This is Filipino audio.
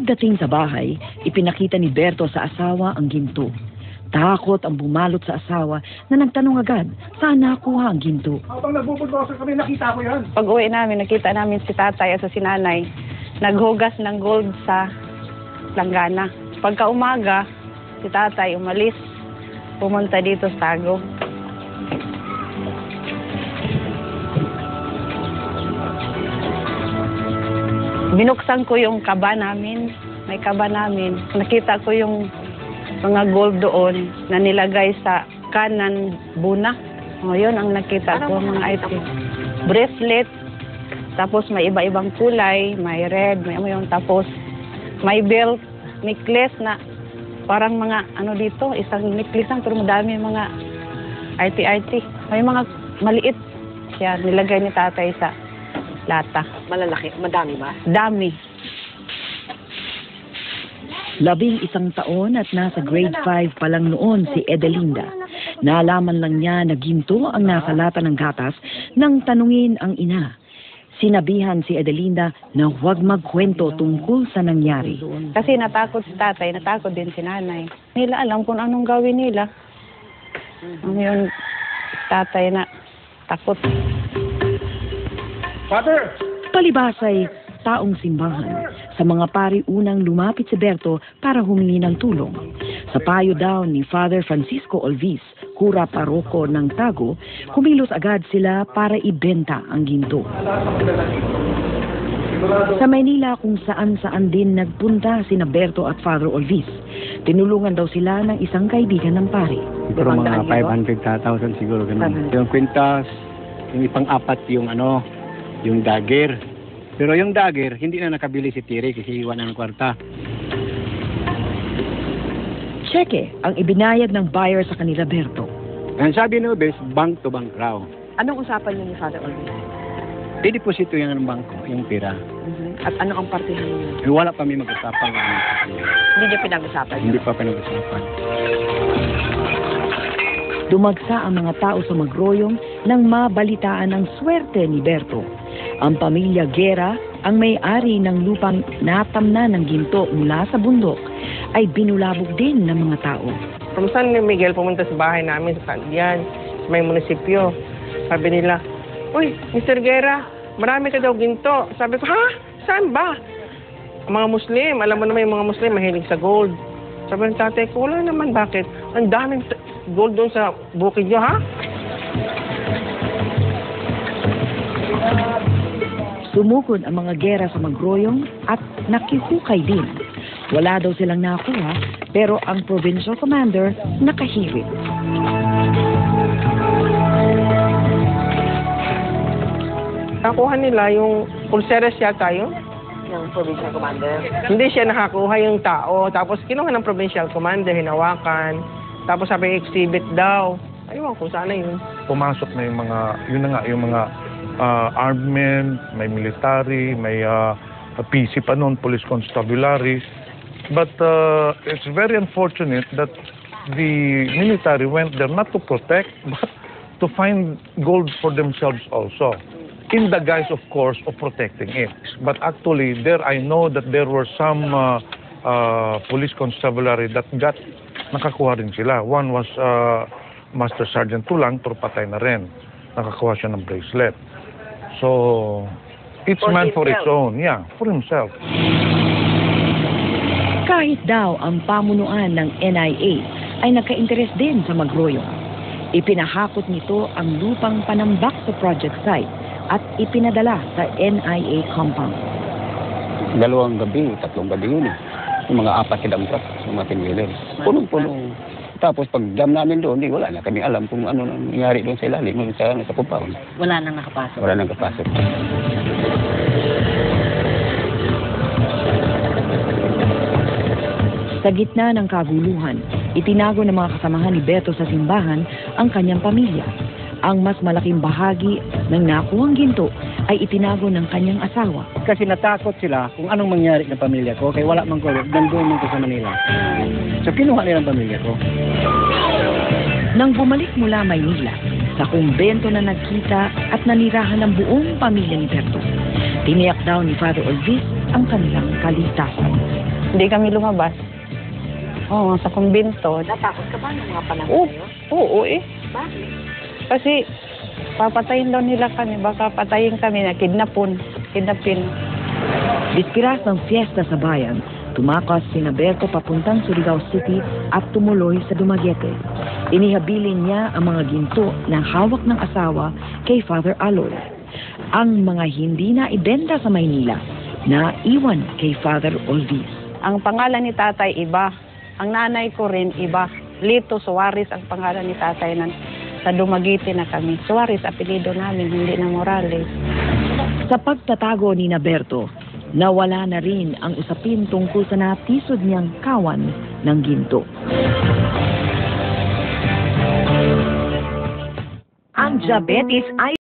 Pagdating sa bahay, ipinakita ni Berto sa asawa ang ginto. Takot ang bumalot sa asawa na nagtanong agad saan nakuha ang ginto. Habang nagbubuldoser kami, nakita ko yan. Pag uwi namin, nakita namin si tatay at si nanay naghugas ng gold sa langgana. Pagka umaga, si tatay umalis, pumunta dito sa Tagum. Binuksan ko yung kaba namin, may kaba namin. Nakita ko yung mga gold doon na nilagay sa kanan buna. O, yun ang nakita ko, mga item. Bracelet, tapos may iba-ibang kulay, may red, may yung tapos may belt, necklace na parang mga ano dito, isang necklace lang, pero madami mga IT. May mga maliit siya, nilagay ni tatay sa lata. Malalaki, madami ba? Dami. 11 taon at nasa grade 5 pa lang noon si Edelinda. Naalaman lang niya na ginto ang nasa lata ng gatas nang tanungin ang ina. Sinabihan si Edelinda na huwag magkwento tungkol sa nangyari. Kasi natakot si tatay, natakot din si nanay. Nila alam kung anong gawin nila. Ngayon, tatay na takot. Father! Palibasay, taong simbahan. Sa mga pari unang lumapit si Berto para humingi ng tulong. Sa payo daw ni Father Francisco Olvis, kura paroko ng Tago, kumilos agad sila para ibenta ang ginto. Sa Maynila kung saan-saan din nagpunta sina Berto at Father Olvis. Tinulungan daw sila ng isang kaibigan ng pari. Pero mga 500,000 siguro ganun. Yung kwintas, yung ipang-apat yung yung dagger. Pero yung dagger, hindi na nakabili si Tiri kasi iwan ng kwarta. Cheque ang ibinayad ng buyer sa kanila, Berto. Ang sabi ni Obes, bank to bank raw. Anong usapan niyo ni Father Olvis? Dideposito yan ng bangko, yung pera. At ano ang partihan niyo? Wala pa may mag-usapan. Hindi niyo pinag-usapan? Hindi pa pinag-usapan. Dumagsa ang mga tao sa Magroyong nang mabalitaan ang swerte ni Berto. Ang pamilya Guerra, ang may-ari ng lupang natamna ng ginto mula sa bundok, ay binulabog din ng mga tao. Kung saan ni Miguel pumunta sa bahay namin sa Sandian, sa may munisipyo. Sabi nila, "Uy, Mr. Guerra, marami ka daw ginto." Sabi ko, "Ha? Saan ba?" Ang mga Muslim, alam mo naman yung mga Muslim mahilig sa gold. Sabi ng tatay ko, "Wala naman, bakit? Ang daming gold doon sa bukid nyo, ha?" Sumugod ang mga Guerra sa Magroyong at nakihukay din. Wala daw silang nakuha, pero ang provincial commander nakahirit. Nakuha nila yung pulseres yata yun. Ng provincial commander? Hindi siya nakakuha yung tao. Tapos kinuha ng provincial commander, hinawakan. Tapos sabi exhibit daw. Ayun kung sana yun. Pumasok na yung mga, yun na nga, yung mga armed men, may military, may PC pa noon, police constabulary. But it's very unfortunate that the military went there not to protect, but to find gold for themselves also. In the guise, of course, of protecting it. But actually, there I know that there were some police constabulary that nakakuha rin sila. One was Master Sergeant Tulang, pero patay na rin. Nakakuha siya ng bracelet. So, it's man for its own. Yeah, for himself. Kahit daw ang pamunuan ng NIA ay nagka-interes din sa Magroyong. Ipinahakot nito ang lupang panambak sa project site at ipinadala sa NIA compound. 2 gabi, 3 gabi yun eh. Yung mga 4 kidampak, yung mga tinwheelers. Punong-punong. Tapos pag dam namin doon, wala na kami alam kung ano nangyari doon sa ilalim, sa compound. Wala nang nakapasok? Wala nang nakapasok. Sa gitna ng kaguluhan, itinago ng mga kasamahan ni Berto sa simbahan ang kanyang pamilya. Ang mas malaking bahagi ng nakuhang ginto ay itinago ng kanyang asawa. Kasi natakot sila kung anong mangyari ng pamilya ko, kaya wala mang ko, nandun man ko sa Manila. So kinuha nilang pamilya ko. Nang bumalik mula Maynila, sa kumbento na nagkita at nanirahan ng buong pamilya ni Berto, tiniyak daw ni Father Olvis ang kanilang kaligtasan. Hindi kami lumabas. Oo, sa kumbento. Natakot ka ba ng mga panahon Oo, na yun? oo eh. Bakit? Kasi papatayin daw nila kami. Baka patayin kami na kidnapin. Bispiras ng fiesta sa bayan, tumakas si Berto papuntang Surigao City at tumuloy sa Dumaguete. Inihabilin niya ang mga ginto na hawak ng asawa kay Father Aloy. Ang mga hindi na ibenta sa Maynila na iwan kay Father Olvis. Ang pangalan ni tatay iba. Ang nanay ko rin iba. Lito Suarez ang pangalan ni tatay sa Dumaguete na kami. Suarez apelido namin, hindi na Morales. Sa pagtatago ni Berto, nawala na rin ang usapin tungkol sa natisod niyang kawan ng ginto. Ang diabetes ay